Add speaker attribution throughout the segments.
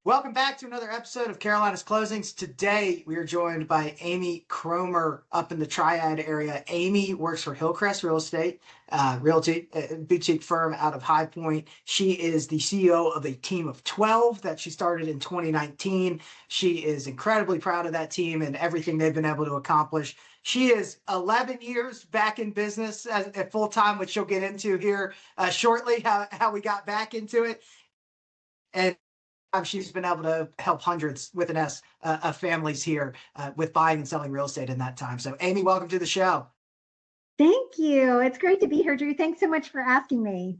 Speaker 1: Welcome back to another episode of Carolina's Closings. Today, we are joined by Amy Cromer up in the Triad area. Amy works for Hillcrest Real Estate, Realty, boutique firm out of High Point. She is the CEO of a team of 12 that she started in 2019. She is incredibly proud of that team and everything they've been able to accomplish. She is 11 years back in business at full time, which she'll get into here shortly, how we got back into it. And she's been able to help hundreds with an S of families here with buying and selling real estate in that time. So, Amy, welcome to the show.
Speaker 2: Thank you. It's great to be here, Drew. Thanks so much for asking me.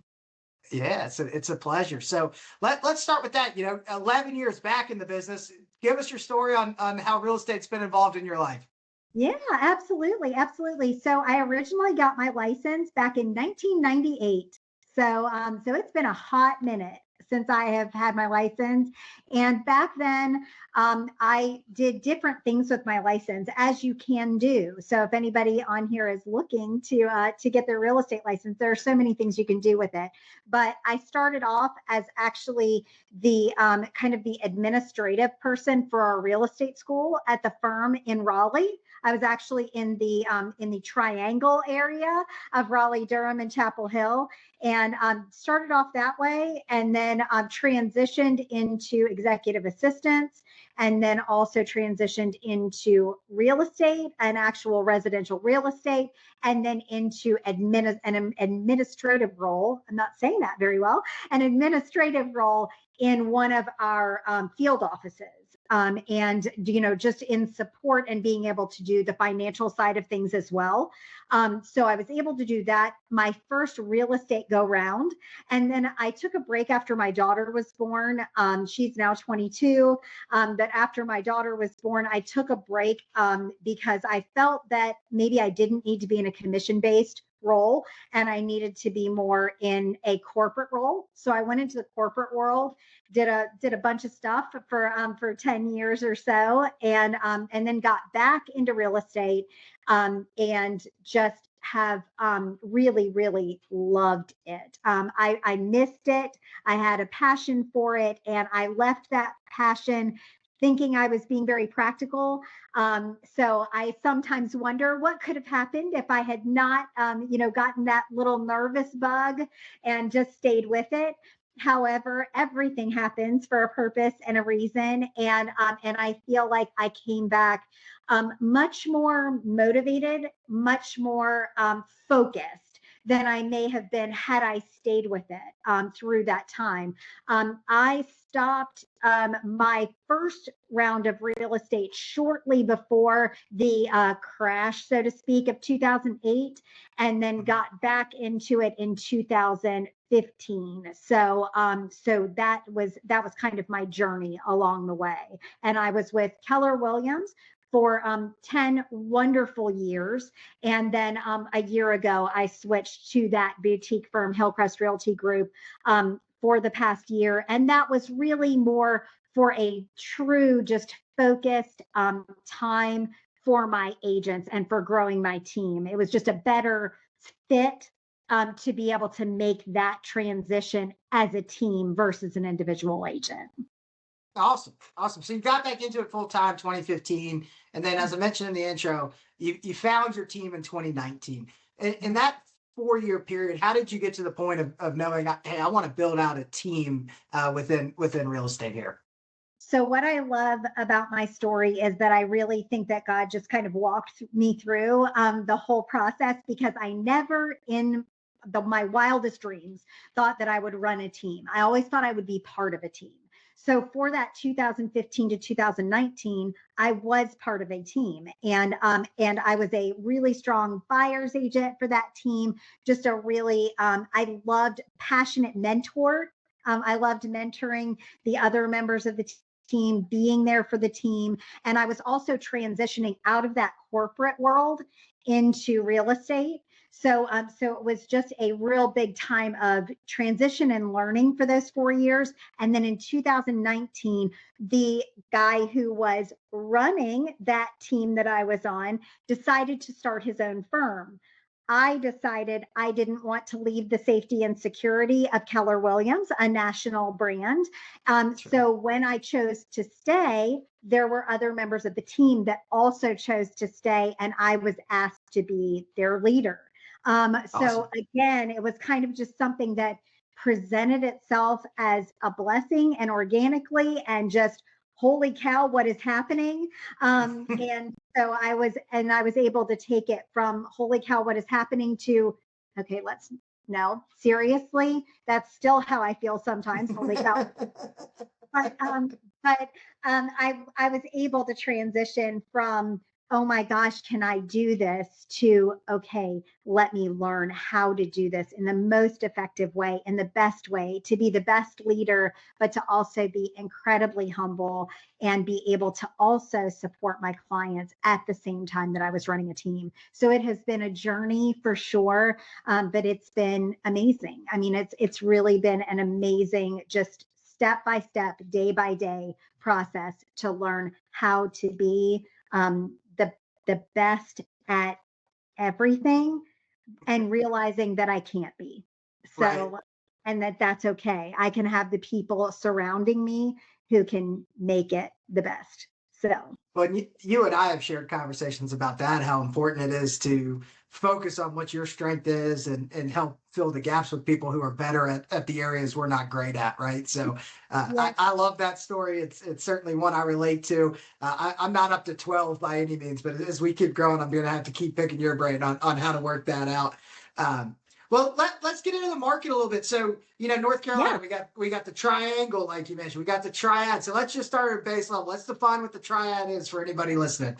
Speaker 1: Yeah, it's a pleasure. So let's start with that. 11 years back in the business. Give us your story on how real estate's been involved in your life.
Speaker 2: Yeah, absolutely. Absolutely. So I originally got my license back in 1998. So it's been a hot minute since I have had my license. And back then, I did different things with my license, as you can do. So if anybody on here is looking to get their real estate license, there are so many things you can do with it. But I started off as actually the kind of the administrative person for our real estate school at the firm in Raleigh. I was actually in the Triangle area of Raleigh, Durham, and Chapel Hill, and started off that way, and then transitioned into executive assistants, and then also transitioned into real estate and actual residential real estate, and then into an administrative role. I'm not saying that very well. An administrative role in one of our field offices. And just in support and being able to do the financial side of things as well. So I was able to do that my first real estate go round. And then I took a break after my daughter was born. She's now 22. But after my daughter was born, I took a break because I felt that maybe I didn't need to be in a commission-based role and I needed to be more in a corporate role. So I went into the corporate world, did a bunch of stuff for 10 years or so, and then got back into real estate and just have really, really loved it. I missed it. I had a passion for it, and I left that passion thinking I was being very practical. So I sometimes wonder what could have happened if I had not, gotten that little nervous bug and just stayed with it. However, everything happens for a purpose and a reason. And I feel like I came back much more motivated, much more focused than I may have been had I stayed with it through that time. I stopped my first round of real estate shortly before the crash, so to speak, of 2008, and then got back into it in 2015. So that was kind of my journey along the way. And I was with Keller Williams for 10 wonderful years. And then a year ago, I switched to that boutique firm, Hillcrest Realty Group, for the past year. And that was really more for a true, just focused time for my agents and for growing my team. It was just a better fit to be able to make that transition as a team versus an individual agent.
Speaker 1: Awesome. So you got back into it full time 2015. And then, as I mentioned in the intro, you found your team in 2019. In that 4-year period, how did you get to the point of knowing, hey, I want to build out a team within real estate here?
Speaker 2: So what I love about my story is that I really think that God just kind of walked me through the whole process, because I never in my wildest dreams thought that I would run a team. I always thought I would be part of a team. So for that 2015 to 2019, I was part of a team, and I was a really strong buyer's agent for that team. Just a really, I loved passionate mentor. I loved mentoring the other members of the team, being there for the team. And I was also transitioning out of that corporate world into real estate. So it was just a real big time of transition and learning for those 4 years. And then in 2019, the guy who was running that team that I was on decided to start his own firm. I decided I didn't want to leave the safety and security of Keller Williams, a national brand.
Speaker 1: Sure.
Speaker 2: So when I chose to stay, there were other members of the team that also chose to stay, and I was asked to be their leader. So
Speaker 1: Awesome.
Speaker 2: again, it was kind of just something that presented itself as a blessing and organically, and just holy cow, what is happening? And so I was able to take it from holy cow, what is happening to, okay, let's, no, seriously, that's still how I feel sometimes. Holy cow. But I was able to transition from, oh my gosh, can I do this, to okay, let me learn how to do this in the most effective way, in the best way, to be the best leader, but to also be incredibly humble and be able to also support my clients at the same time that I was running a team. So it has been a journey for sure, but it's been amazing. I mean, it's really been an amazing, just step by step, day by day process to learn how to be the best at everything, and realizing that I can't be.
Speaker 1: Right.
Speaker 2: So, and that's okay. I can have the people surrounding me who can make it the best. So,
Speaker 1: Well, you and I have shared conversations about that, how important it is to focus on what your strength is and help fill the gaps with people who are better at the areas we're not great at, right? So
Speaker 2: yeah,
Speaker 1: I love that story. It's certainly one I relate to. I'm not up to 12 by any means, but as we keep growing, I'm going to have to keep picking your brain on how to work that out. Um, well, let's get into the market a little bit. So, North
Speaker 2: yeah.
Speaker 1: Carolina, we got the triangle, like you mentioned, we got the triad. So let's just start at base level. Let's define what the triad is for anybody listening.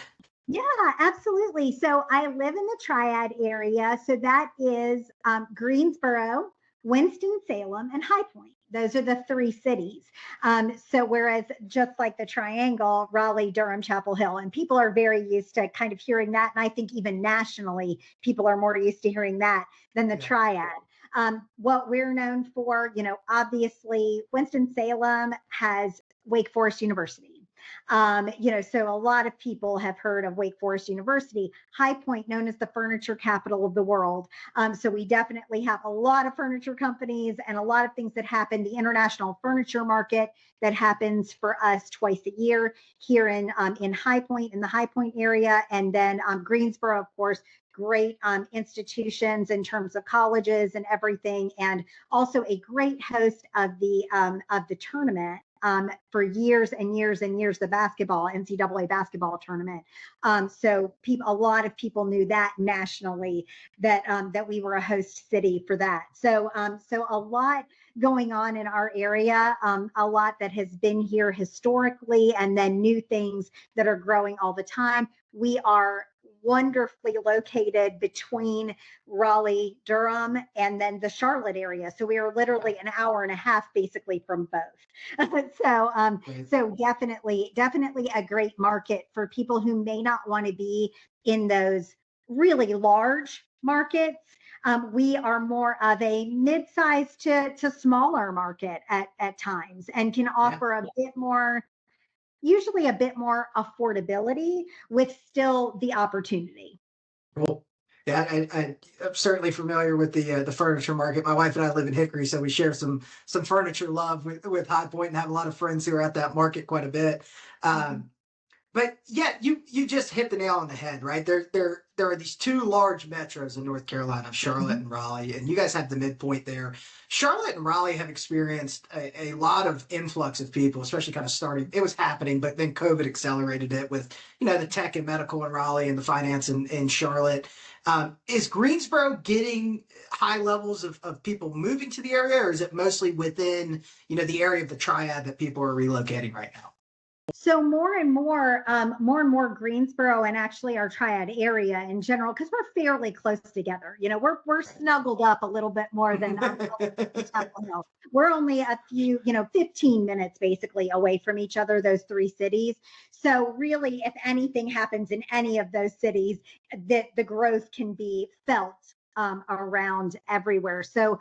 Speaker 2: Yeah, absolutely. So I live in the Triad area. So that is Greensboro, Winston-Salem, and High Point. Those are the three cities. So whereas just like the triangle, Raleigh, Durham, Chapel Hill, and people are very used to kind of hearing that. And I think even nationally, people are more used to hearing that than the
Speaker 1: Yeah.
Speaker 2: Triad. What we're known for, obviously, Winston-Salem has Wake Forest University. So a lot of people have heard of Wake Forest University. High Point, known as the furniture capital of the world. So we definitely have a lot of furniture companies and a lot of things that happen. The international furniture market that happens for us twice a year here in High Point, in the High Point area, and then Greensboro, of course. Great institutions in terms of colleges and everything, and also a great host of the tournament for years and years and years, the basketball, NCAA basketball tournament. So a lot of people knew that nationally, that we were a host city for that. So a lot going on in our area, a lot that has been here historically, and then new things that are growing all the time. We are wonderfully located between Raleigh, Durham, and then the Charlotte area. So we are literally an hour and a half basically from both. So definitely a great market for people who may not want to be in those really large markets. We are more of a mid-sized to smaller market at times, and can
Speaker 1: Yeah.
Speaker 2: offer a bit more, usually a bit more affordability with still the opportunity.
Speaker 1: Cool. Yeah, I'm certainly familiar with the furniture market. My wife and I live in Hickory, so we share some furniture love with High Point, and have a lot of friends who are at that market quite a bit.
Speaker 2: Mhm.
Speaker 1: Um, But yeah, you just hit the nail on the head, right? There are these two large metros in North Carolina, Charlotte
Speaker 2: Mhm.
Speaker 1: and Raleigh, and you guys have the midpoint there. Charlotte and Raleigh have experienced a lot of influx of people, especially kind of starting. It was happening, but then COVID accelerated it with the tech and medical in Raleigh and the finance in Charlotte. Is Greensboro getting high levels of people moving to the area, or is it mostly within the area of the Triad that people are relocating right now?
Speaker 2: So more and more Greensboro, and actually our Triad area in general, because we're fairly close together. We're snuggled up a little bit more than Chapel Hill. We're only a few, 15 minutes basically away from each other, those three cities. So really, if anything happens in any of those cities, that the growth can be felt around everywhere. So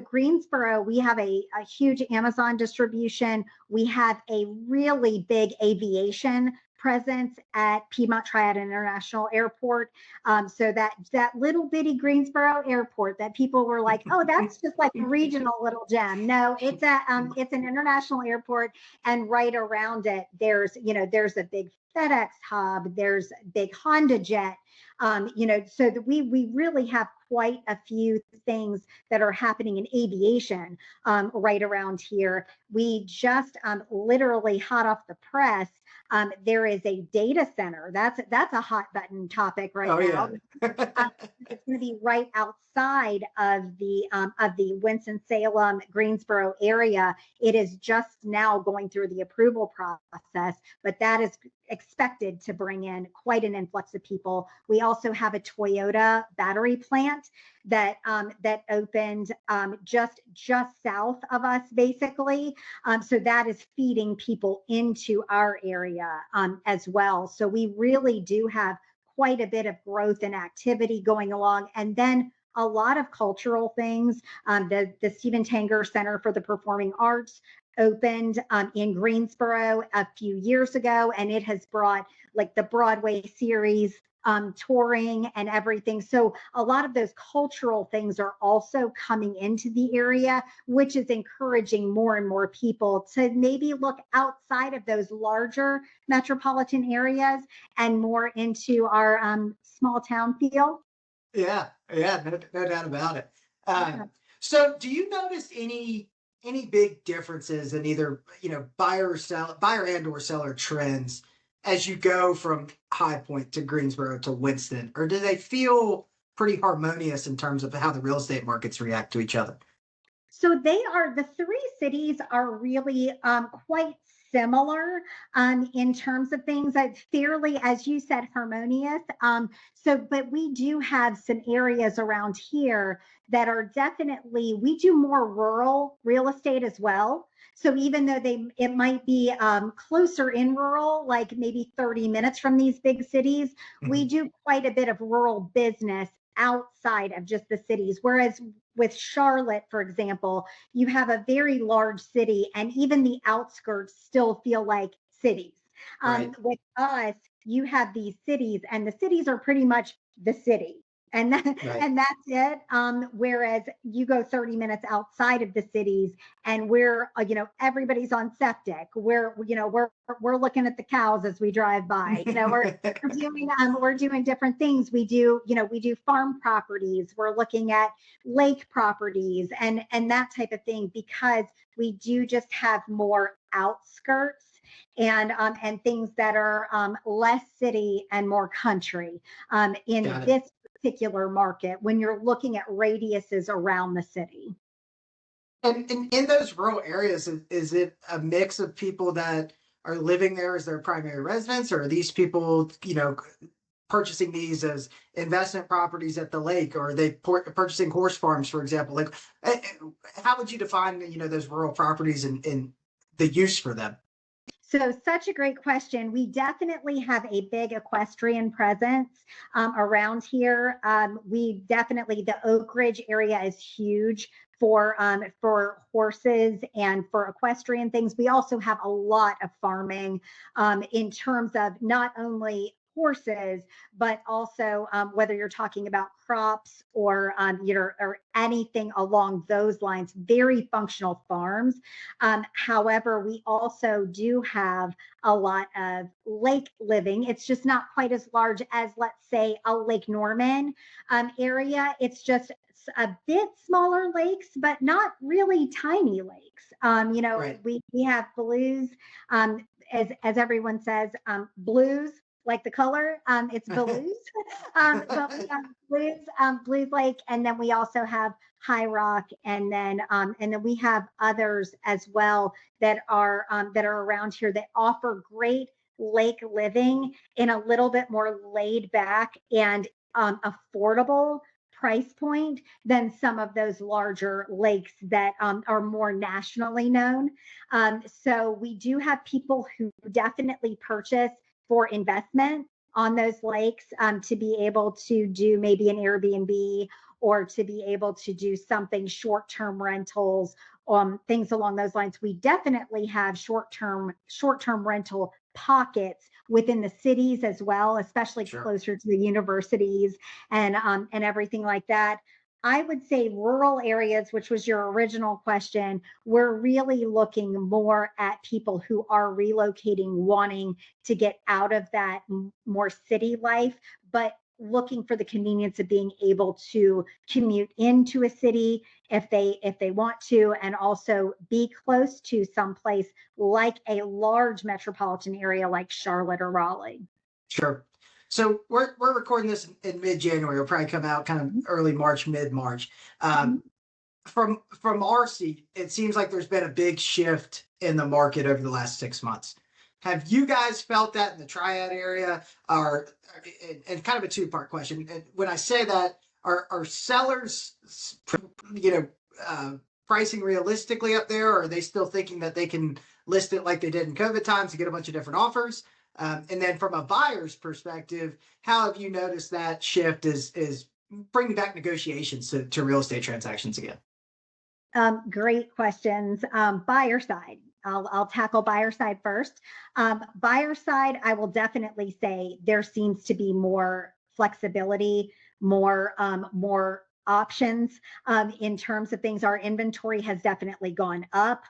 Speaker 2: Greensboro, we have a huge Amazon distribution. We have a really big aviation presence at Piedmont Triad International Airport. So that little bitty Greensboro airport that people were like, oh, that's just like a regional little gem. No, it's an international airport, and right around it, there's a big FedEx hub, there's a big Honda Jet. So that we really have quite a few things that are happening in aviation right around here. We just literally hot off the press. There is a data center. That's a hot button topic right now.
Speaker 1: Yeah.
Speaker 2: It's going to be right outside of the Winston-Salem, Greensboro area. It is just now going through the approval process, but that is expected to bring in quite an influx of people. We also have a Toyota battery plant that opened just south of us, basically. So that is feeding people into our area as well. So we really do have quite a bit of growth and activity going along, and then a lot of cultural things. The Stephen Tanger Center for the Performing Arts opened in Greensboro a few years ago, and it has brought like the Broadway series touring and everything. So a lot of those cultural things are also coming into the area, which is encouraging more and more people to maybe look outside of those larger metropolitan areas and more into our small town feel.
Speaker 1: Yeah, no doubt about it.
Speaker 2: Yeah.
Speaker 1: So do you notice any big differences in either, buyer and or seller trends as you go from High Point to Greensboro to Winston, or do they feel pretty harmonious in terms of how the real estate markets react to each other?
Speaker 2: So the three cities are really quite similar in terms of things. Fairly, as you said, harmonious. But we do have some areas around here that are definitely, we do more rural real estate as well. So even though it might be closer in rural, like maybe 30 minutes from these big cities, we
Speaker 1: Mhm.
Speaker 2: do quite a bit of rural business outside of just the cities. Whereas with Charlotte, for example, you have a very large city, and even the outskirts still feel like cities.
Speaker 1: Right,
Speaker 2: With us, you have these cities, and the cities are pretty much the city. And
Speaker 1: right.
Speaker 2: and that's it. Whereas you go 30 minutes outside of the cities, and everybody's on septic. We're looking at the cows as we drive by. We're doing different things. We do farm properties. We're looking at lake properties and that type of thing, because we do just have more outskirts and things that are less city and more country in
Speaker 1: Got it.
Speaker 2: this particular market when you're looking at radiuses around the city.
Speaker 1: And in those rural areas, is it a mix of people that are living there as their primary residence, or are these people, purchasing these as investment properties at the lake, or are they purchasing horse farms, for example? Like, how would you define, those rural properties and the use for them?
Speaker 2: So, such a great question. We definitely have a big equestrian presence around here. The Oak Ridge area is huge for horses and for equestrian things. We also have a lot of farming in terms of not only horses, but also whether you're talking about crops or anything along those lines, very functional farms. However, we also do have a lot of lake living. It's just not quite as large as, let's say, a Lake Norman area. It's just a bit smaller lakes, but not really tiny lakes.
Speaker 1: Right.
Speaker 2: We have blues, as everyone says, blues like the color. It's blues, but we have blues lake, and then we also have High Rock, and then we have others as well that are around here that offer great lake living in a little bit more laid back and affordable price point than some of those larger lakes that are more nationally known. So we do have people who definitely purchase for investment on those lakes to be able to do maybe an Airbnb or to be able to do something short-term rentals, things along those lines. We definitely have short-term rental pockets within the cities as well, especially
Speaker 1: Sure.
Speaker 2: closer to the universities and everything like that. I would say rural areas, which was your original question, we're really looking more at people who are relocating, wanting to get out of that more city life, but looking for the convenience of being able to commute into a city if they want to, and also be close to someplace like a large metropolitan area like Charlotte or Raleigh.
Speaker 1: Sure. So we're recording this in mid-January. It'll probably come out kind of early March, mid-March.
Speaker 2: Mhm.
Speaker 1: From our seat, it seems like there's been a big shift in the market over the last 6 months. Have you guys felt that in the Triad area? Or and kind of a two-part question. And when I say that, are sellers, you know, pricing realistically up there, or are they still thinking that they can list it like they did in COVID times to get a bunch of different offers? And then from a buyer's perspective, how have you noticed that shift is bringing back negotiations to real estate transactions again?
Speaker 2: Great questions. Buyer side. I'll tackle buyer side first. Buyer side, I will definitely say there seems to be more flexibility, more options in terms of things. Our inventory has definitely gone up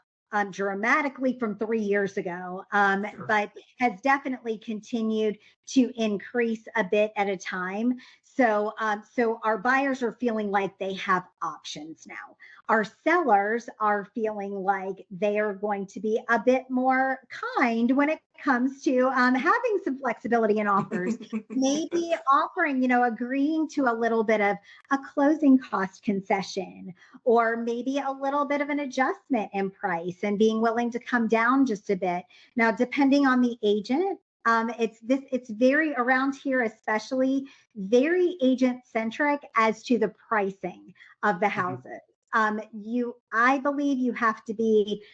Speaker 2: dramatically from 3 years ago,
Speaker 1: Sure.
Speaker 2: but has definitely continued to increase a bit at a time. So our buyers are feeling like they have options now. Our sellers are feeling like they are going to be a bit more kind when it comes to having some flexibility in offers, maybe offering, agreeing to a little bit of a closing cost concession, or maybe a little bit of an adjustment in price and being willing to come down just a bit. Now, depending on the agent, it's very around here, especially very agent centric as to the pricing of the
Speaker 1: Mhm.
Speaker 2: houses. I believe you have to be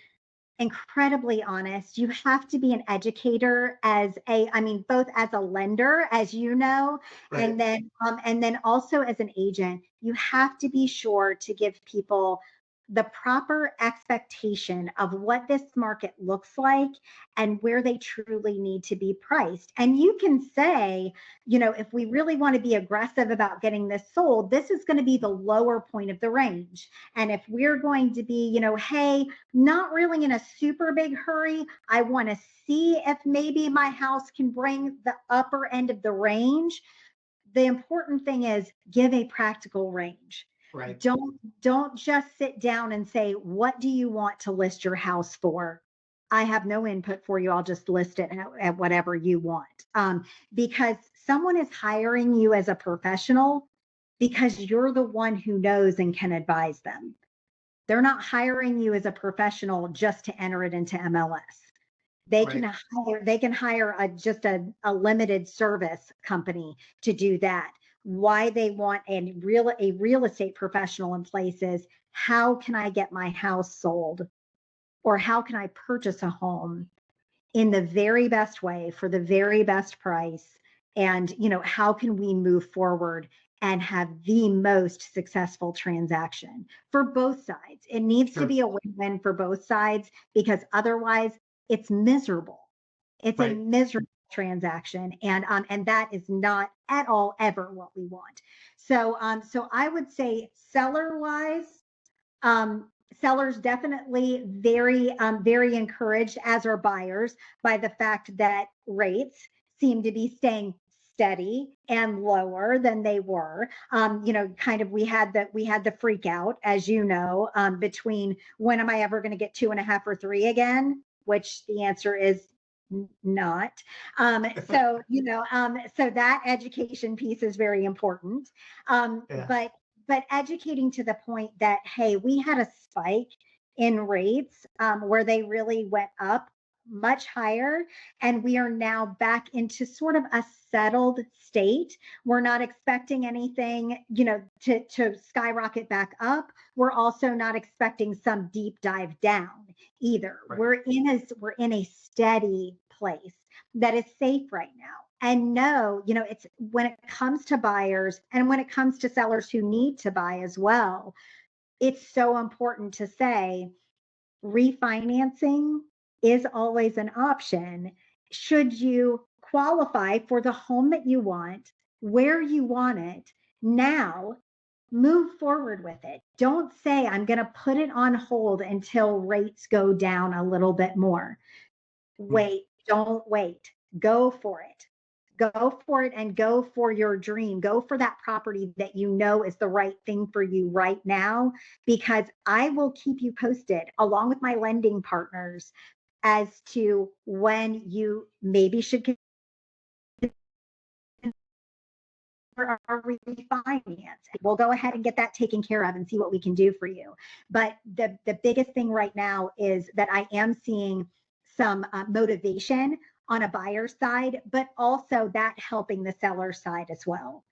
Speaker 2: incredibly honest. You have to be an educator I mean, both as a lender, as you know,
Speaker 1: Right.
Speaker 2: and then also as an agent. You have to be sure to give people the proper expectation of what this market looks like and where they truly need to be priced. And you can say, if we really want to be aggressive about getting this sold, this is going to be the lower point of the range. And if we're going to be, hey, not really in a super big hurry, I want to see if maybe my house can bring the upper end of the range. The important thing is give a practical range.
Speaker 1: Right.
Speaker 2: Don't just sit down and say, what do you want to list your house for? I have no input for you. I'll just list it at whatever you want. Because someone is hiring you as a professional because you're the one who knows and can advise them. They're not hiring you as a professional just to enter it into MLS.
Speaker 1: Right.
Speaker 2: They can hire just a limited service company to do that. Why they want a real estate professional in place is, how can I get my house sold, or how can I purchase a home in the very best way for the very best price, and how can we move forward and have the most successful transaction for both sides. It needs to
Speaker 1: Sure.
Speaker 2: be a win-win for both sides, because otherwise it's miserable. It's a
Speaker 1: Right.
Speaker 2: miserable transaction, and that is not at all ever what we want. So I would say seller wise, sellers definitely very encouraged, as are buyers, by the fact that rates seem to be staying steady and lower than they were. Kind of we had the freak out, as between when am I ever going to get 2.5 or 3 again, which the answer is not. So that education piece is very important. Um,
Speaker 1: Yeah.
Speaker 2: but but educating to the point that, hey, we had a spike in rates where they really went up much higher, and we are now back into sort of a settled state. We're not expecting anything, to skyrocket back up. We're also not expecting some deep dive down either.
Speaker 1: Right.
Speaker 2: We're in a steady place that is safe right now. And no, it's when it comes to buyers and when it comes to sellers who need to buy as well, it's so important to say refinancing is always an option. should you qualify for the home that you want, where you want it, now move forward with it. Don't say, I'm going to put it on hold until rates go down a little bit more. Wait, don't wait. Go for it. Go for it and go for your dream. Go for that property that you know is the right thing for you right now, because I will keep you posted along with my lending partners as to when you maybe should consider a refinance. We'll go ahead and get that taken care of and see what we can do for you. But the biggest thing right now is that I am seeing some motivation on a buyer's side, but also that helping the seller side as well.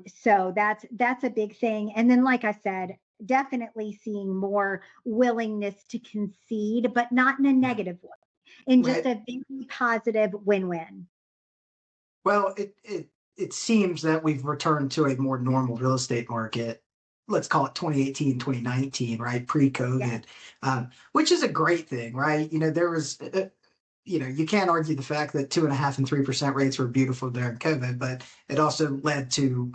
Speaker 2: So that's a big thing. And then, like I said, definitely seeing more willingness to concede, but not in a negative way, in just
Speaker 1: Right.
Speaker 2: a very positive win-win.
Speaker 1: Well, it seems that we've returned to a more normal real estate market. Let's call it 2018, 2019, right?
Speaker 2: Yeah.
Speaker 1: Pre-COVID, which is a great thing, right? There was, you can't argue the fact that 2.5% and 3% rates were beautiful during COVID, but it also led to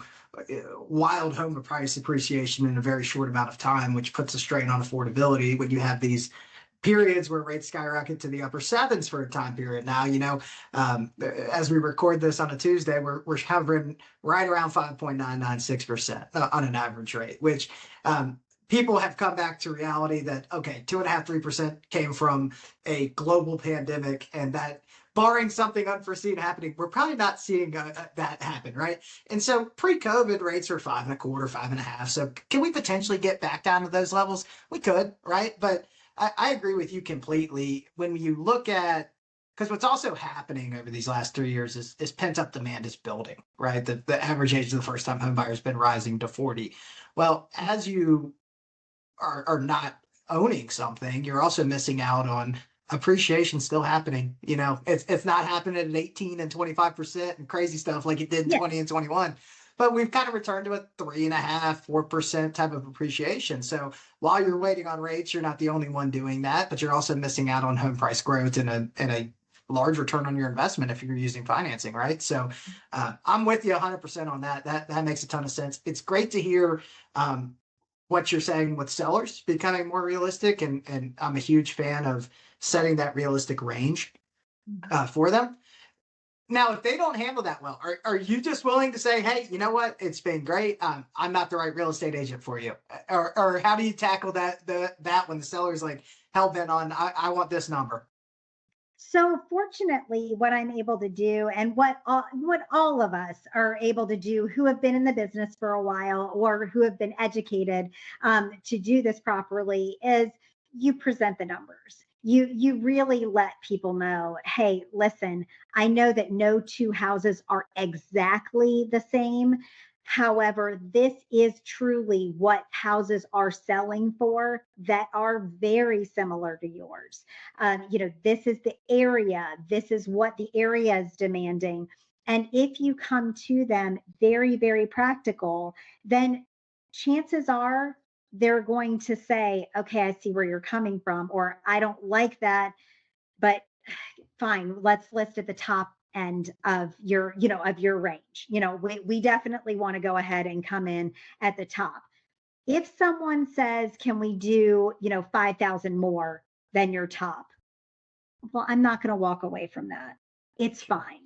Speaker 1: wild home price appreciation in a very short amount of time, which puts a strain on affordability when you have these periods where rates skyrocket to the upper sevens for a time period. Now, as we record this on a Tuesday, we're hovering right around 5.996% on an average rate, which people have come back to reality that, okay, 2.5%, 3% came from a global pandemic, and that barring something unforeseen happening, we're probably not seeing that happen, right? And so pre-COVID rates were 5.25, 5.5. So can we potentially get back down to those levels? We could, right? But I agree with you completely. When you look at, because what's also happening over these last 3 years is pent up demand is building, right? The average age of the first time home buyer has been rising to 40. Well, as you are not owning something, you're also missing out on appreciation still happening. It's not happening at 18 and 25% and crazy stuff like it did in
Speaker 2: Yeah.
Speaker 1: 20 and 21. But we've kind of returned to a 3.5%, 4% type of appreciation. So while you're waiting on rates, you're not the only one doing that, but you're also missing out on home price growth and a large return on your investment if you're using financing, right? So I'm with you 100% on that. That makes a ton of sense. It's great to hear what you're saying with sellers becoming more realistic, and I'm a huge fan of setting that realistic range for them. Now, if they don't handle that well, are you just willing to say, hey, you know what? It's been great. I'm not the right real estate agent for you. Or how do you tackle that when the seller's like hell bent on, I want this number?
Speaker 2: So fortunately, what I'm able to do, and what all of us are able to do who have been in the business for a while or who have been educated to do this properly, is you present the numbers. You really let people know, hey, listen, I know that no two houses are exactly the same. However, this is truly what houses are selling for that are very similar to yours. This is the area, this is what the area is demanding. And if you come to them very, very practical, then chances are they're going to say, okay, I see where you're coming from, or I don't like that, but fine, let's list at the top end of your range. We definitely want to go ahead and come in at the top. If someone says, can we do, 5,000 more than your top? Well, I'm not going to walk away from that. It's fine.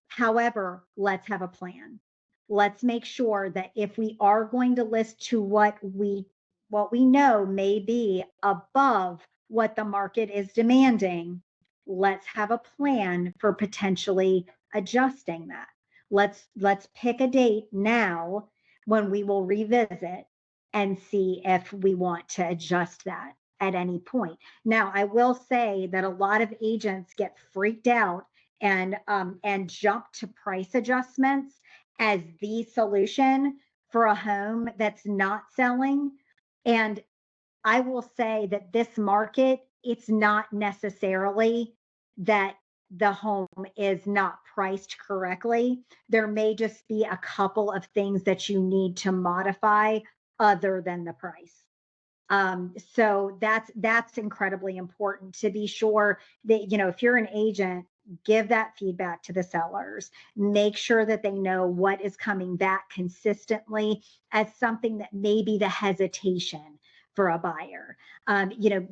Speaker 2: However, let's have a plan. Let's make sure that if we are going to list to what we know may be above what the market is demanding, let's have a plan for potentially adjusting that. Let's pick a date now when we will revisit and see if we want to adjust that at any point. Now, I will say that a lot of agents get freaked out and jump to price adjustments as the solution for a home that's not selling. And I will say that this market, it's not necessarily that the home is not priced correctly. There may just be a couple of things that you need to modify other than the price. So that's incredibly important to be sure that, if you're an agent, give that feedback to the sellers, make sure that they know what is coming back consistently as something that may be the hesitation for a buyer.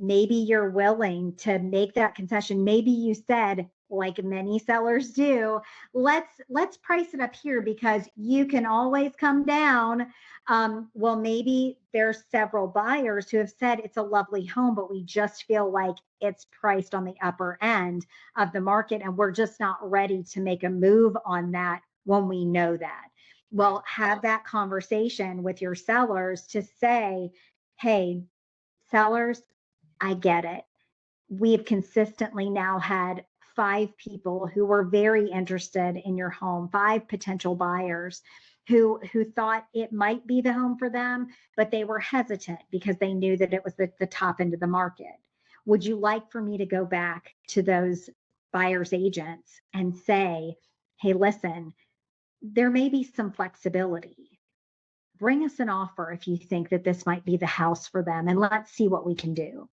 Speaker 2: Maybe you're willing to make that concession. Maybe you said, like many sellers do, let's price it up here because you can always come down. Well, maybe there's several buyers who have said it's a lovely home, but we just feel like it's priced on the upper end of the market, and we're just not ready to make a move on that when we know that. Well, have that conversation with your sellers to say, hey, sellers, I get it. We've consistently now had 5 people who were very interested in your home, 5 potential buyers who thought it might be the home for them, but they were hesitant because they knew that it was the top end of the market. Would you like for me to go back to those buyers agents and say, hey, listen, there may be some flexibility. Bring us an offer if you think that this might be the house for them, and let's see what we can do.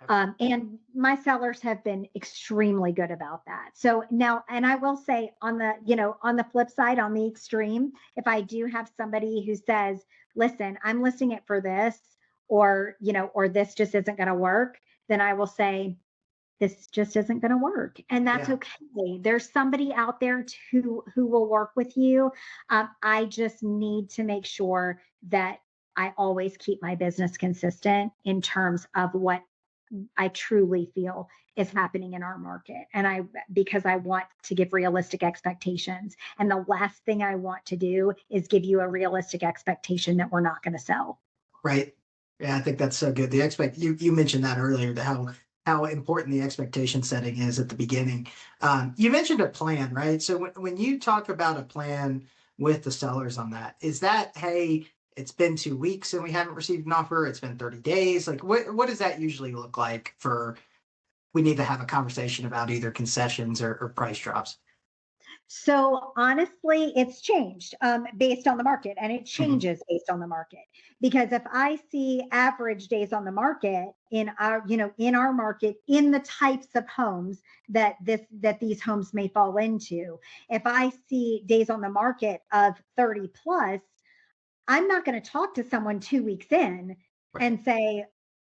Speaker 2: And my sellers have been extremely good about that. So now, and I will say on the flip side, on the extreme, if I do have somebody who says, listen, I'm listing it for this, or this just isn't going to work, then I will say, this just isn't going to work. And that's okay. There's somebody out there who will work with you. I just need to make sure that I always keep my business consistent in terms of what I truly feel is happening in our market. And because I want to give realistic expectations. And the last thing I want to do is give you a realistic expectation that we're not going to sell.
Speaker 1: Right. Yeah, I think that's so good. You mentioned that earlier, how important the expectation setting is at the beginning. You mentioned a plan, right? So when you talk about a plan with the sellers on that, is that, hey, it's been 2 weeks and we haven't received an offer, it's been 30 days. Like what does that usually look like we need to have a conversation about either concessions or price drops?
Speaker 2: So honestly, it's changed based on the market, and it changes based on the market. Because if I see average days on the market in our market, in the types of homes that these homes may fall into, if I see days on the market of 30 plus, I'm not going to talk to someone 2 weeks in and say,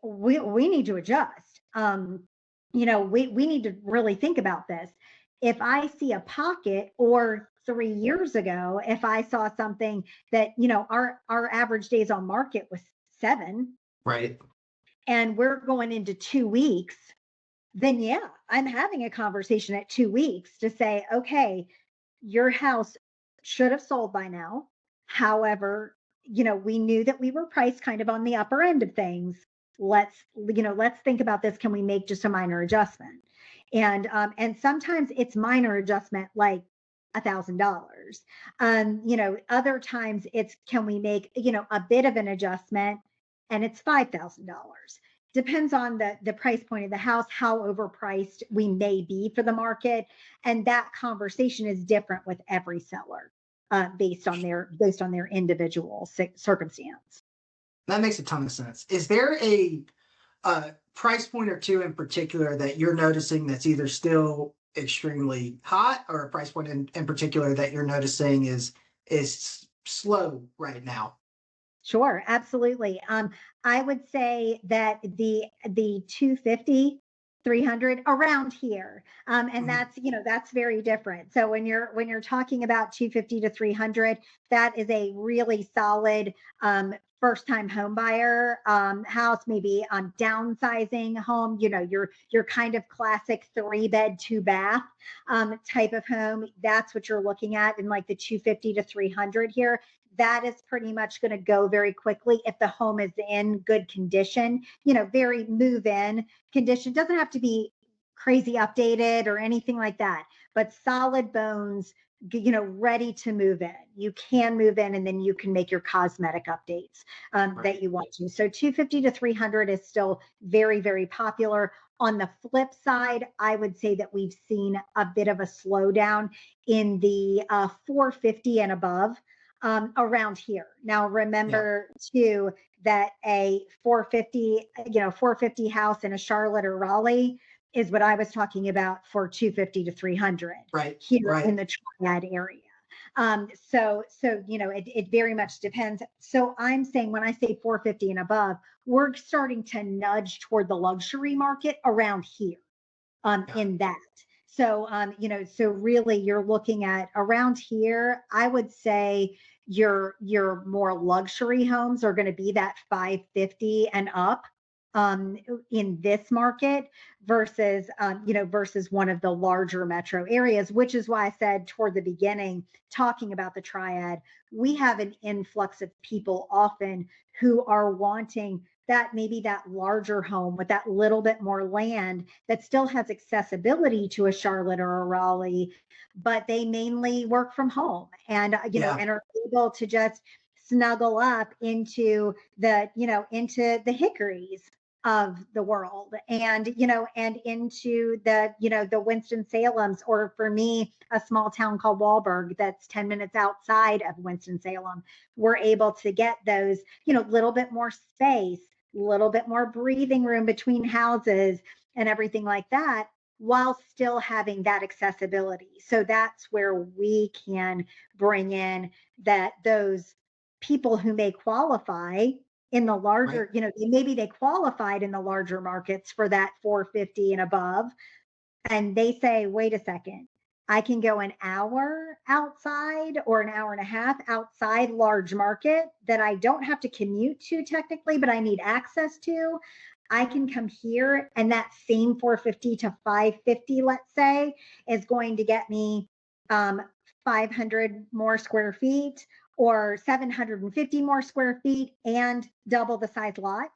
Speaker 2: we need to adjust. We need to really think about this. If I see a pocket, or 3 years ago, if I saw something that, our average days on market was 7,
Speaker 1: right,
Speaker 2: and we're going into 2 weeks, then I'm having a conversation at 2 weeks to say, okay, your house should have sold by now. However, we knew that we were priced kind of on the upper end of things. Let's think about this. Can we make just a minor adjustment? And sometimes it's minor adjustment, like $1,000. Other times it's, can we make, a bit of an adjustment, and it's $5,000. Depends on the price point of the house, how overpriced we may be for the market. And that conversation is different with every seller, based on their individual circumstance.
Speaker 1: That makes a ton of sense. Is there a price point or two in particular that you're noticing that's either still extremely hot, or a price point in particular that you're noticing is slow right now?
Speaker 2: Sure, absolutely. I would say that the 250, 300 around here, and that's very different. So when you're talking about 250 to 300, that is a really solid first time home buyer house, maybe downsizing home. Your kind of classic 3-bed 2-bath type of home. That's what you're looking at in like the 250 to 300 here. That is pretty much going to go very quickly if the home is in good condition, very move-in condition. Doesn't have to be crazy updated or anything like that, but solid bones, ready to move in. You can move in, and then you can make your cosmetic updates that you want to. So 250 to 300 is still very, very popular. On the flip side, I would say that we've seen a bit of a slowdown in the 450 and above. Around here. Now, remember too, that a 450 house in a Charlotte or Raleigh, is what I was talking about for 250 to 300
Speaker 1: Right.
Speaker 2: here
Speaker 1: Right.
Speaker 2: in the Triad area. So it very much depends. So I'm saying when I say 450 and above, we're starting to nudge toward the luxury market around here,
Speaker 1: Yeah.
Speaker 2: in that. So so really you're looking at around here, I would say your more luxury homes are going to be that 550 and up, um, in this market versus versus one of the larger metro areas, which is why I said toward the beginning, talking about the triad, we have an influx of people often who are wanting that, maybe that larger home with that little bit more land that still has accessibility to a Charlotte or a Raleigh, but they mainly work from home, and
Speaker 1: Yeah.
Speaker 2: and are able to just snuggle up into into the hickories of the world, and and into the Winston-Salems, or for me a small town called Walburg that's 10 minutes outside of Winston-Salem. We're able to get those, little bit more space, little bit more breathing room between houses and everything like that, while still having that accessibility. So that's where we can bring in that those people who may qualify in the
Speaker 1: Right.
Speaker 2: larger, maybe they qualified in the larger markets for that 450 and above, and they say, wait a second, I can go an hour outside or an hour and a half outside large market that I don't have to commute to technically, but I need access to. I can come here, and that same 450 to 550, let's say, is going to get me 500 more square feet or 750 more square feet and double the size lot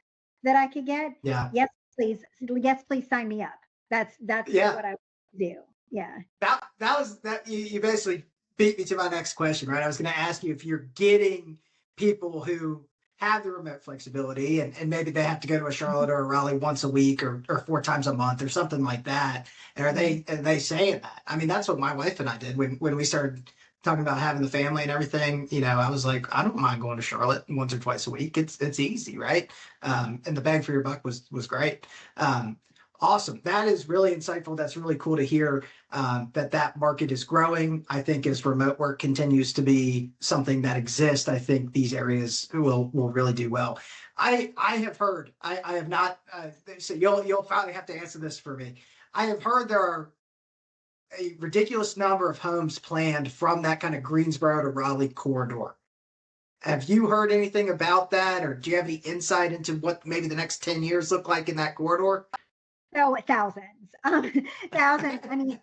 Speaker 2: that I could get.
Speaker 1: Yeah.
Speaker 2: Yes, please. Yes, please sign me up. That's
Speaker 1: Yeah.
Speaker 2: what I do. Yeah.
Speaker 1: That was that you basically beat me to my next question, right? I was going to ask you if you're getting people who have the remote flexibility, and maybe they have to go to a Charlotte or a Raleigh once a week, or 4 times a month or something like that. And are they saying that? I mean, that's what my wife and I did when we started talking about having the family and everything. I was like, I don't mind going to Charlotte once or twice a week. It's easy, right? And the bang for your buck was great. Um, Awesome. That is really insightful. That's really cool to hear, that market is growing. I think as remote work continues to be something that exists, I think these areas will really do well. I have heard. I have not. So you'll finally have to answer this for me. I have heard there are a ridiculous number of homes planned from that kind of Greensboro to Raleigh corridor. Have you heard anything about that, or do you have any insight into what maybe the next 10 years look like in that corridor?
Speaker 2: Oh, thousands, thousands. I mean,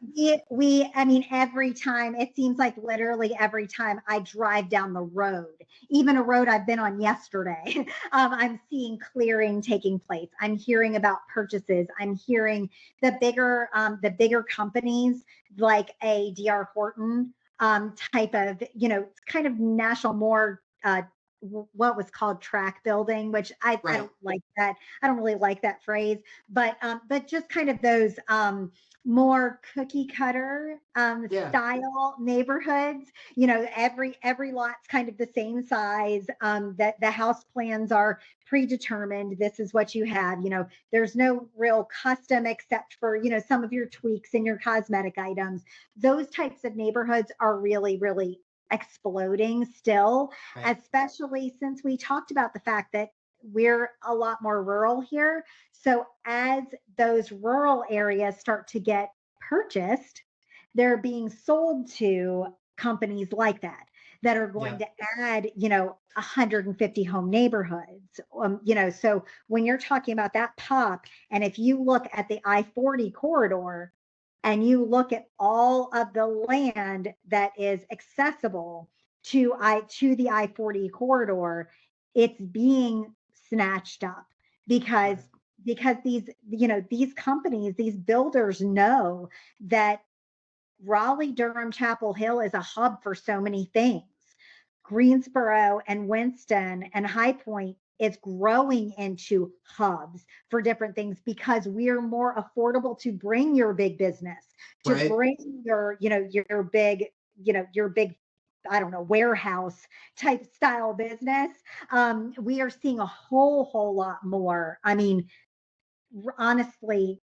Speaker 2: I mean, every time it seems like literally every time I drive down the road, even a road I've been on yesterday, I'm seeing clearing taking place. I'm hearing about purchases. I'm hearing the bigger companies like a DR Horton, type of, kind of national, more, what was called track building, which I
Speaker 1: Right.
Speaker 2: don't like that. I don't really like that phrase, but just kind of those more cookie cutter
Speaker 1: Yeah.
Speaker 2: style neighborhoods. Every lot's kind of the same size. That the house plans are predetermined. This is what you have. There's no real custom except for some of your tweaks and your cosmetic items. Those types of neighborhoods are really, really exploding still,
Speaker 1: Right.
Speaker 2: especially since we talked about the fact that we're a lot more rural here. So as those rural areas start to get purchased, they're being sold to companies like that are going
Speaker 1: Yeah.
Speaker 2: to add, 150 home neighborhoods. So when you're talking about that pop, and if you look at the I-40 corridor and you look at all of the land that is accessible to the I-40 corridor, it's being snatched up because
Speaker 1: Right.
Speaker 2: these companies, these builders know that Raleigh, Durham, Chapel Hill is a hub for so many things. Greensboro and Winston and High Point is growing into hubs for different things because we're more affordable to bring your big business, to
Speaker 1: Right.
Speaker 2: bring your big, I don't know, warehouse type style business. We are seeing a whole lot more. I mean, honestly,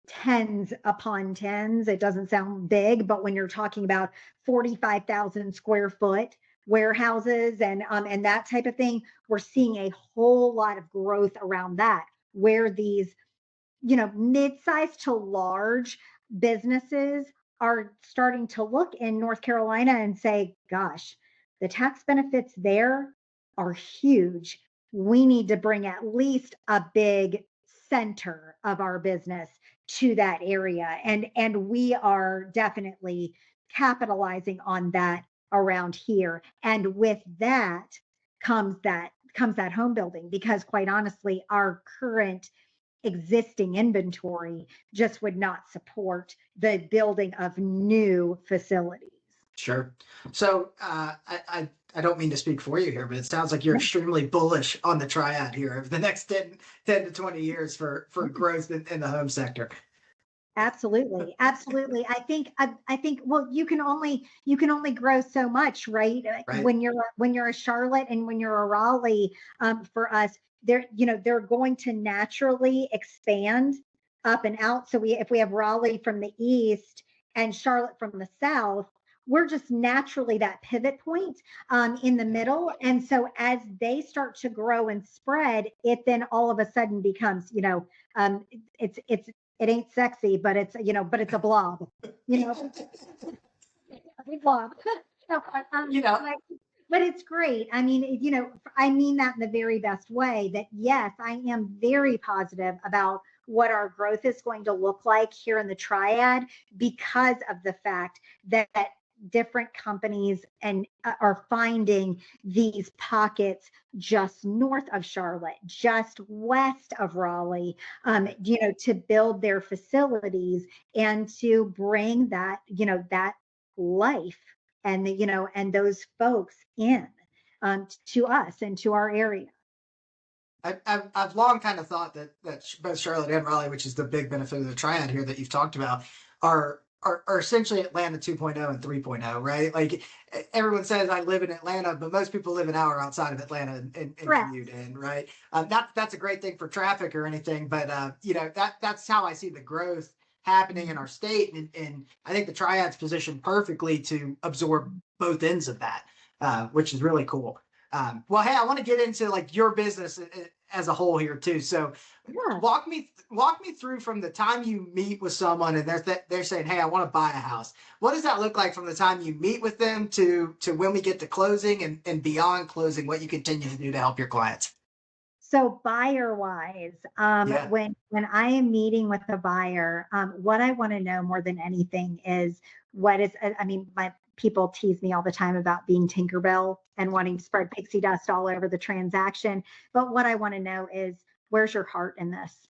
Speaker 2: tens upon tens. It doesn't sound big, but when you're talking about 45,000 square foot warehouses and that type of thing, we're seeing a whole lot of growth around that, where these, mid-sized to large businesses are starting to look in North Carolina and say, gosh, the tax benefits there are huge. We need to bring at least a big center of our business to that area. And we are definitely capitalizing on that around here. And with that comes that home building, because quite honestly, our current existing inventory just would not support the building of new facilities.
Speaker 1: Sure. So I don't mean to speak for you here, but it sounds like you're extremely bullish on the triad here over the next 10 to 20 years for growth in the home sector.
Speaker 2: Absolutely, absolutely. I think well, you can only grow so much, right?
Speaker 1: Right.
Speaker 2: When you're a Charlotte and when you're a Raleigh, for us, they're going to naturally expand up and out. So if we have Raleigh from the east and Charlotte from the south, we're just naturally that pivot point in the middle. And so as they start to grow and spread, it then all of a sudden becomes, it's it ain't sexy, but it's a blob, you know, a big blob. So,
Speaker 1: You know,
Speaker 2: but it's great. I mean, I mean that in the very best way, that yes, I am very positive about what our growth is going to look like here in the triad, because of the fact that different companies and are finding these pockets just north of Charlotte, just west of Raleigh, to build their facilities and to bring that life and and those folks in to us and to our area.
Speaker 1: I've long kind of thought that both Charlotte and Raleigh, which is the big benefit of the triad here that you've talked about, are essentially Atlanta 2.0 and 3.0, right? Like everyone says, I live in Atlanta, but most people live an hour outside of Atlanta and commute in, right? That's a great thing for traffic or anything, but that's how I see the growth happening in our state, and I think the triad's positioned perfectly to absorb both ends of that, which is really cool. Well, hey, I want to get into like your business as a whole here too. So,
Speaker 2: Yeah.
Speaker 1: walk me through from the time you meet with someone and they're saying, "Hey, I want to buy a house." What does that look like from the time you meet with them to when we get to closing and beyond closing? What you continue to do to help your clients?
Speaker 2: So buyer wise,
Speaker 1: Yeah.
Speaker 2: when I am meeting with a buyer, what I want to know more than anything is what is, I mean, my people tease me all the time about being Tinkerbell and wanting to spread pixie dust all over the transaction. But what I want to know is, where's your heart in this?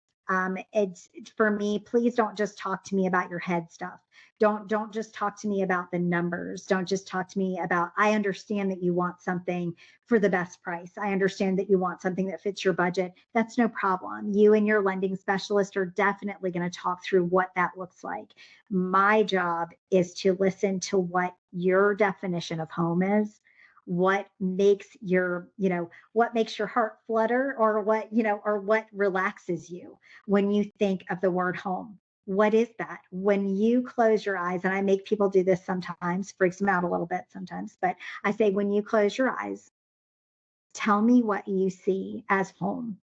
Speaker 2: It's for me, please don't just talk to me about your head stuff. Don't just talk to me about the numbers. Don't just talk to me about, I understand that you want something for the best price. I understand that you want something that fits your budget. That's no problem. You and your lending specialist are definitely going to talk through what that looks like. My job is to listen to what your definition of home is, what makes what makes your heart flutter, or what relaxes you when you think of the word home. What is that? When you close your eyes, and I make people do this sometimes, freaks them out a little bit sometimes, but I say, when you close your eyes, tell me what you see as home.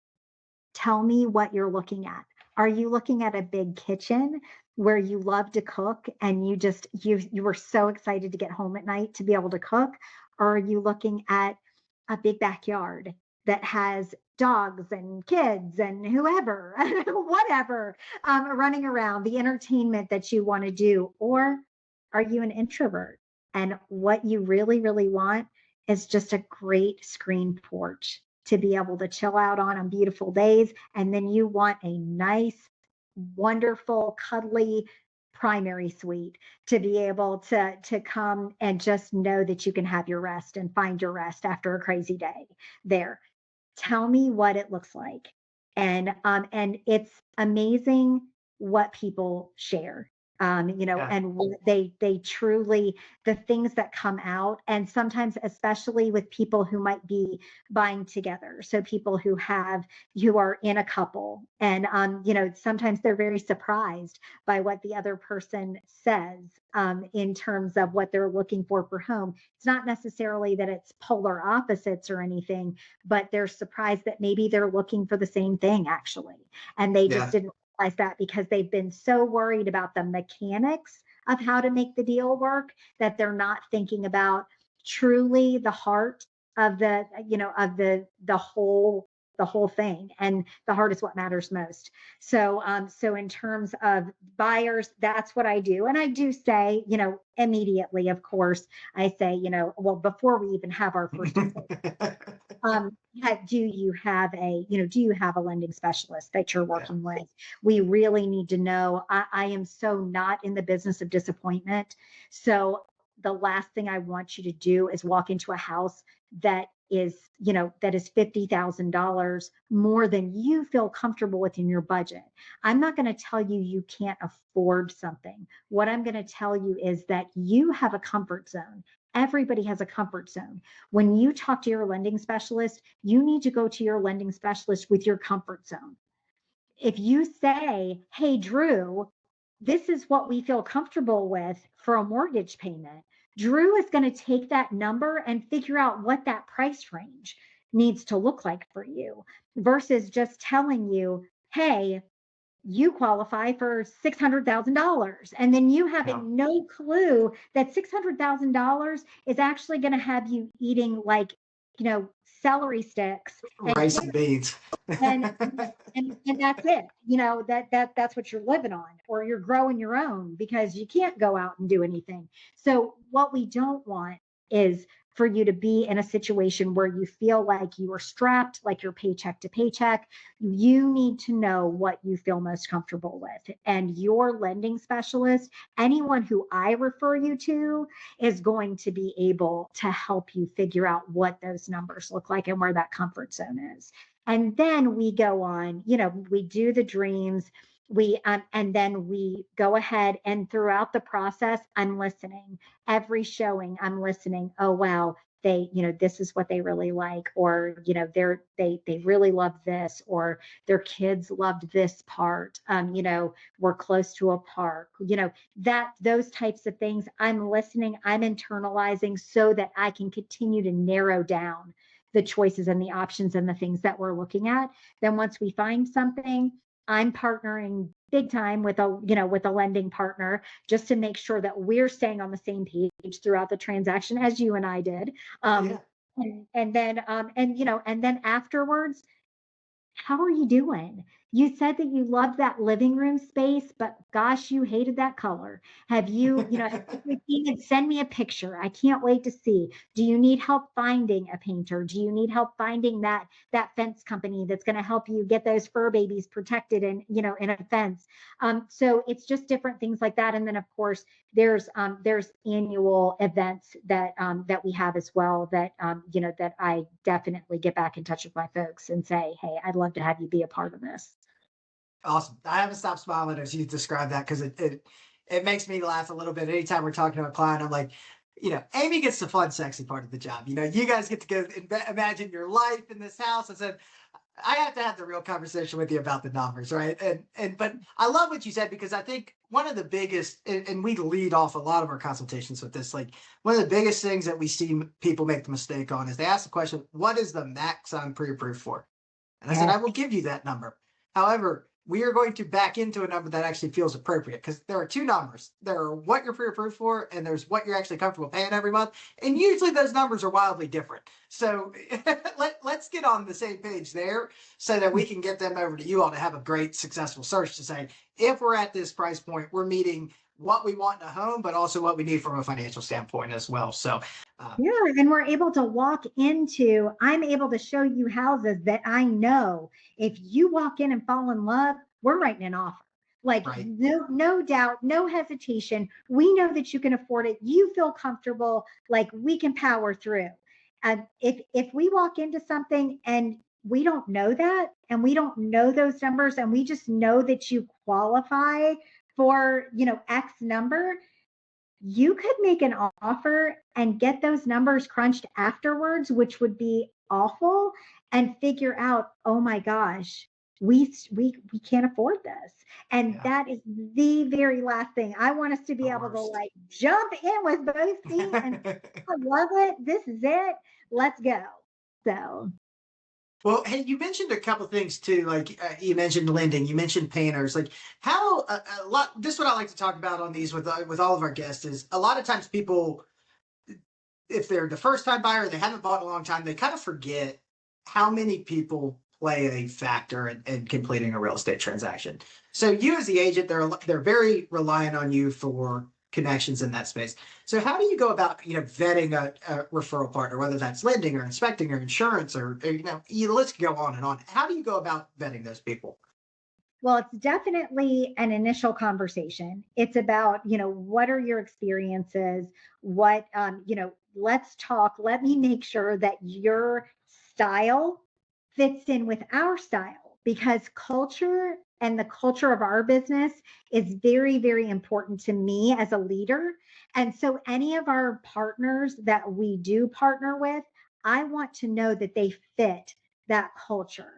Speaker 2: Tell me what you're looking at. Are you looking at a big kitchen where you love to cook and you were so excited to get home at night to be able to cook? Or are you looking at a big backyard that has dogs and kids and whoever, whatever, running around, the entertainment that you want to do? Or are you an introvert and what you really, really want is just a great screen porch to be able to chill out on beautiful days? And then you want a nice, wonderful, cuddly primary suite to be able to come and just know that you can have your rest and find your rest after a crazy day there. Tell me what it looks like. And it's amazing what people share.
Speaker 1: Yeah.
Speaker 2: and they truly, the things that come out, and sometimes especially with people who might be buying together, so people who are in a couple, and sometimes they're very surprised by what the other person says, in terms of what they're looking for home. It's not necessarily that it's polar opposites or anything, but they're surprised that maybe they're looking for the same thing actually, and they just
Speaker 1: Yeah.
Speaker 2: didn't realize that because they've been so worried about the mechanics of how to make the deal work that they're not thinking about truly the heart of the whole thing, and the heart is what matters most. So in terms of buyers, that's what I do. And I do say, immediately, of course, I say, well, before we even have our first do you have a lending specialist that you're
Speaker 1: Yeah.
Speaker 2: working with? We really need to know. I am so not in the business of disappointment. So the last thing I want you to do is walk into a house that is $50,000 more than you feel comfortable with in your budget. I'm not going to tell you you can't afford something. What I'm going to tell you is that you have a comfort zone. Everybody has a comfort zone. When you talk to your lending specialist, you need to go to your lending specialist with your comfort zone. If you say, hey, Drew, this is what we feel comfortable with for a mortgage payment, Drew is going to take that number and figure out what that price range needs to look like for you versus just telling you, hey, you qualify for $600,000. And then you
Speaker 1: Yeah.
Speaker 2: having no clue that $600,000 is actually going to have you eating like, celery sticks and
Speaker 1: Rice and beans.
Speaker 2: and and that's it. That's what you're living on, or you're growing your own because you can't go out and do anything. So what we don't want is for you to be in a situation where you feel like you are strapped, like you're paycheck to paycheck. You need to know what you feel most comfortable with. And your lending specialist, anyone who I refer you to, is going to be able to help you figure out what those numbers look like and where that comfort zone is. And then we go on, we do the dreams. And then we go ahead, and throughout the process, I'm listening. Every showing, I'm listening. Oh, wow. This is what they really like, or, they really love this, or their kids loved this part. We're close to a park, those types of things. I'm listening, I'm internalizing so that I can continue to narrow down the choices and the options and the things that we're looking at. Then once we find something, I'm partnering big time with a lending partner just to make sure that we're staying on the same page throughout the transaction as you and I did.
Speaker 1: Yeah.
Speaker 2: And then afterwards, how are you doing? You said that you loved that living room space, but gosh, you hated that color. Have you seen it? Send me a picture. I can't wait to see. Do you need help finding a painter? Do you need help finding that fence company that's going to help you get those fur babies protected in a fence? So it's just different things like that. And then of course there's annual events that we have as well that I definitely get back in touch with my folks and say, hey, I'd love to have you be a part of this.
Speaker 1: Awesome. I haven't stopped smiling as you describe that because it makes me laugh a little bit. Anytime we're talking to a client, I'm like, Amy gets the fun, sexy part of the job. You guys get to go imagine your life in this house. I said, I have to have the real conversation with you about the numbers, right? But I love what you said because I think one of the biggest, and we lead off a lot of our consultations with this, like one of the biggest things that we see people make the mistake on is they ask the question, what is the max I'm pre-approved for? And I said, I
Speaker 2: Yes.
Speaker 1: will give you that number. However, we are going to back into a number that actually feels appropriate because there are two numbers. There are what you're pre-approved for, and there's what you're actually comfortable paying every month. And usually those numbers are wildly different. So let's get on the same page there so that we can get them over to you all to have a great, successful search to say, if we're at this price point, we're meeting what we want in a home, but also what we need from a financial standpoint as well. So
Speaker 2: Yeah, and I'm able to show you houses that I know if you walk in and fall in love, we're writing an offer. Like
Speaker 1: right.
Speaker 2: no doubt, no hesitation. We know that you can afford it. You feel comfortable, like we can power through. And if we walk into something and we don't know that, and we don't know those numbers, and we just know that you qualify for, X number, you could make an offer and get those numbers crunched afterwards, which would be awful, and figure out, oh my gosh, we can't afford this. And
Speaker 1: Yeah.
Speaker 2: that is the very last thing. I want us to be
Speaker 1: The
Speaker 2: able to
Speaker 1: worst.
Speaker 2: like jump in with both feet and I love it. This is it. Let's go. So
Speaker 1: Well, hey, you mentioned a couple things too. Like you mentioned lending, you mentioned painters. Like how a lot. This is what I like to talk about on these with all of our guests is a lot of times people, if they're the first time buyer, they haven't bought in a long time, they kind of forget how many people play a factor in completing a real estate transaction. So you as the agent, they're very reliant on you for connections in that space. So how do you go about vetting a referral partner, whether that's lending or inspecting or insurance or let's go on and on. How do you go about vetting those people?
Speaker 2: well, it's definitely an initial conversation. It's about, what are your experiences? What, let's talk. Let me make sure that your style fits in with our style because culture and the culture of our business is very, very important to me as a leader. And so, any of our partners that we do partner with, I want to know that they fit that culture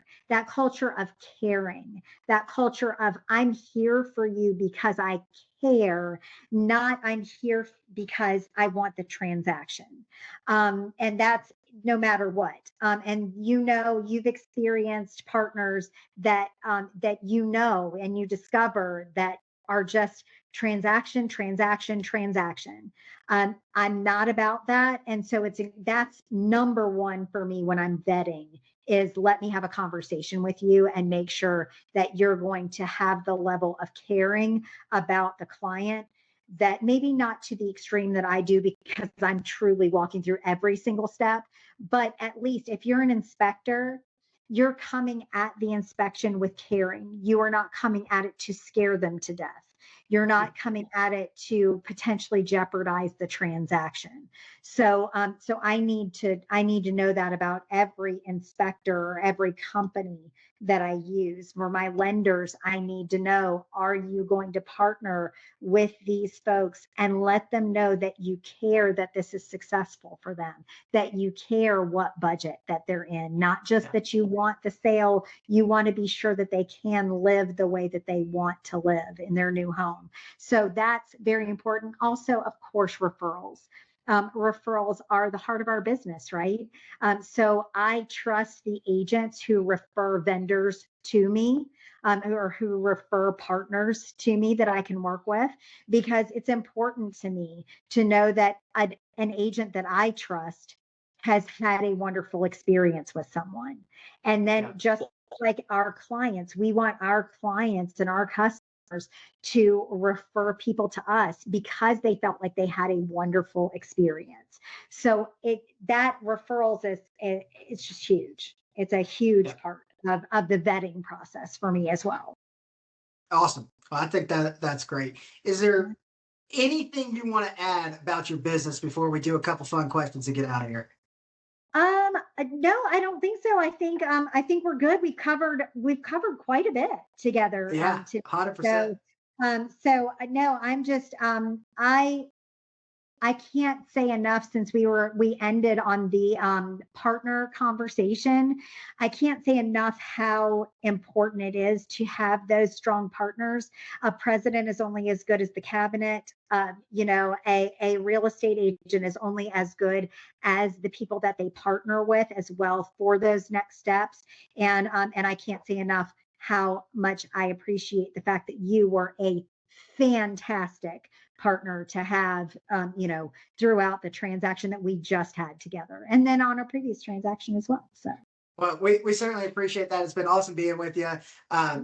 Speaker 2: of caring, that culture of I'm here for you because I care, not I'm here because I want the transaction. And that's no matter what. And you've experienced partners that and you discover that are just transaction, transaction, transaction. I'm not about that, and so that's number one for me when I'm vetting is let me have a conversation with you and make sure that you're going to have the level of caring about the client that maybe not to the extreme that I do because I'm truly walking through every single step, but at least if you're an inspector, you're coming at the inspection with caring. You are not coming at it to scare them to death. You're not coming at it to potentially jeopardize the transaction. So I need to know that about every inspector or every company that I use. For my lenders, I need to know, are you going to partner with these folks and let them know that you care that this is successful for them, that you care what budget that they're in, not just that you want the sale, you want to be sure that they can live the way that they want to live in their new home. So that's very important. Also, of course, referrals. Referrals are the heart of our business, right? So I trust the agents who refer vendors to me or who refer partners to me that I can work with because it's important to me to know that an agent that I trust has had a wonderful experience with someone. And then just like our clients, we want our clients and our customers to refer people to us because they felt like they had a wonderful experience. So that referrals is it's just huge. It's a huge part of the vetting process for me as well.
Speaker 1: Awesome. Well, I think that's great. Is there anything you want to add about your business before we do a couple fun questions and get out of here?
Speaker 2: No, I don't think so. I think we're good. We've covered quite a bit together.
Speaker 1: Yeah,
Speaker 2: To
Speaker 1: 100%.
Speaker 2: so so no, I'm just I can't say enough since we ended on the partner conversation. I can't say enough how important it is to have those strong partners. A president is only as good as the cabinet. A real estate agent is only as good as the people that they partner with as well for those next steps. And I can't say enough how much I appreciate the fact that you were a fantastic partner to have, throughout the transaction that we just had together, and then on our previous transaction as well. So,
Speaker 1: Well, we certainly appreciate that. It's been awesome being with you.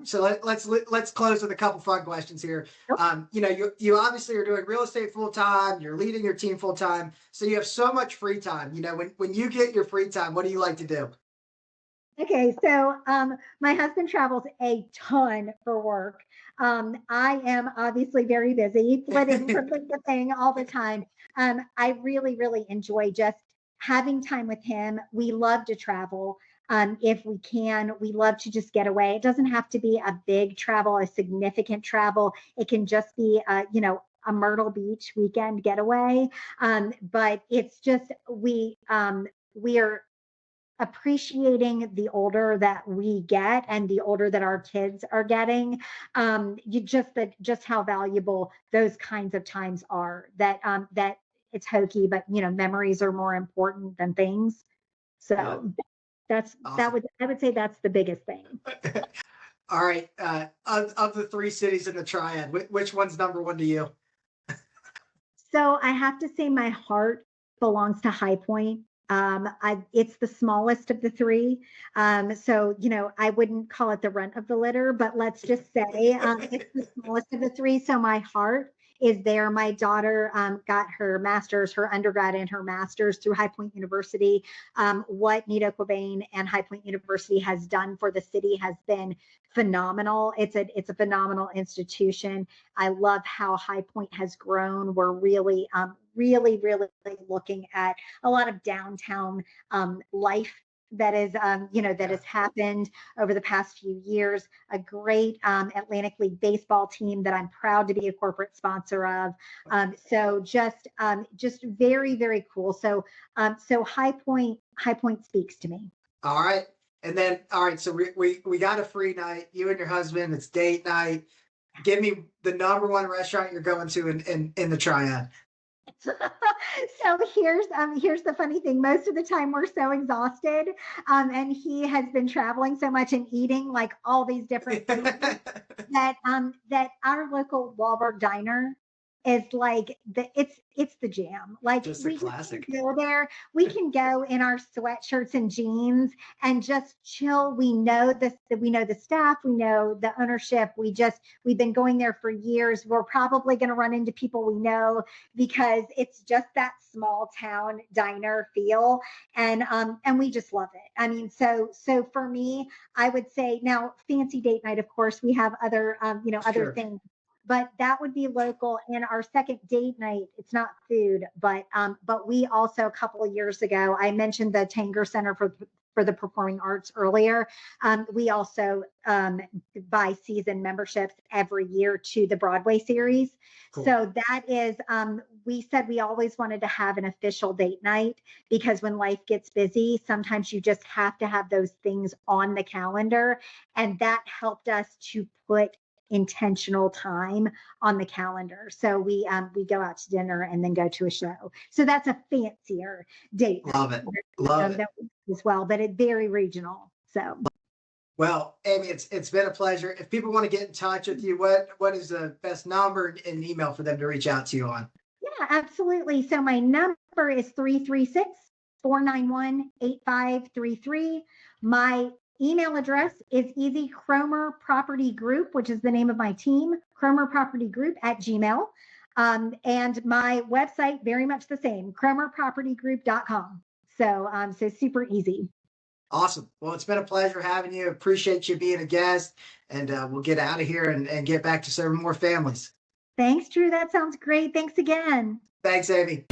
Speaker 1: So let's close with a couple fun questions here. You obviously are doing real estate full time. You're leading your team full time, so you have so much free time. When you get your free time, what do you like to do?
Speaker 2: okay, so my husband travels a ton for work. I am obviously very busy, flitting from thing to thing all the time. I really, really enjoy just having time with him. We love to travel. If we can, we love to just get away. It doesn't have to be a big travel, a significant travel. It can just be, a Myrtle Beach weekend getaway. But it's just we are appreciating the older that we get and the older that our kids are getting. Just how valuable those kinds of times are. That it's hokey, but memories are more important than things.
Speaker 1: Yeah.
Speaker 2: So
Speaker 1: Awesome.
Speaker 2: I would say that's the biggest thing.
Speaker 1: All right. Of the three cities in the Triad, which one's number one to you?
Speaker 2: So I have to say my heart belongs to High Point. It's the smallest of the three. So, I wouldn't call it the runt of the litter, but let's just say it's the smallest of the three. So my heart is there. My daughter got her master's, her undergrad and her master's through High Point University. What Nito Quabain and High Point University has done for the city has been phenomenal. It's a phenomenal institution. I love how High Point has grown. We're really, really looking at a lot of downtown life that is, that has happened over the past few years. A great Atlantic League baseball team that I'm proud to be a corporate sponsor of. So just very, very cool. So High Point speaks to me.
Speaker 1: All right. And then, all right. So we got a free night. You and your husband. It's date night. Give me the number one restaurant you're going to in the Triad.
Speaker 2: So here's the funny thing. Most of the time we're so exhausted, and he has been traveling so much and eating like all these different foods that our local Wahlberg diner is like it's the jam. Like
Speaker 1: Just a classic.
Speaker 2: Go there. We can go in our sweatshirts and jeans and just chill. We know this. We know the staff. We know the ownership. We've been going there for years. We're probably going to run into people we know because it's just that small town diner feel, and we just love it. I mean, so for me, I would say now fancy date night. Of course, we have other other things, but that would be local. And our second date night, it's not food, but we also a couple of years ago, I mentioned the Tanger Center for the Performing Arts earlier. We also buy season memberships every year to the Broadway series. Cool. So that is, we said we always wanted to have an official date night because when life gets busy, sometimes you just have to have those things on the calendar. And that helped us to put intentional time on the calendar. So we go out to dinner and then go to a show. So that's a fancier date.
Speaker 1: Love it. Love it
Speaker 2: as well, but it's very regional. So
Speaker 1: well, Amy, it's been a pleasure. If people want to get in touch with you, what is the best number and email for them to reach out to you on?
Speaker 2: Yeah, absolutely. So my number is 336-491-8533. My email address is easy, Cromer Property Group, which is the name of my team, Cromer Property Group @gmail. And my website, very much the same, cromerpropertygroup.com. So super easy.
Speaker 1: Awesome. Well, it's been a pleasure having you. Appreciate you being a guest, and we'll get out of here and get back to serving more families.
Speaker 2: Thanks, Drew. That sounds great. Thanks again.
Speaker 1: Thanks, Amy.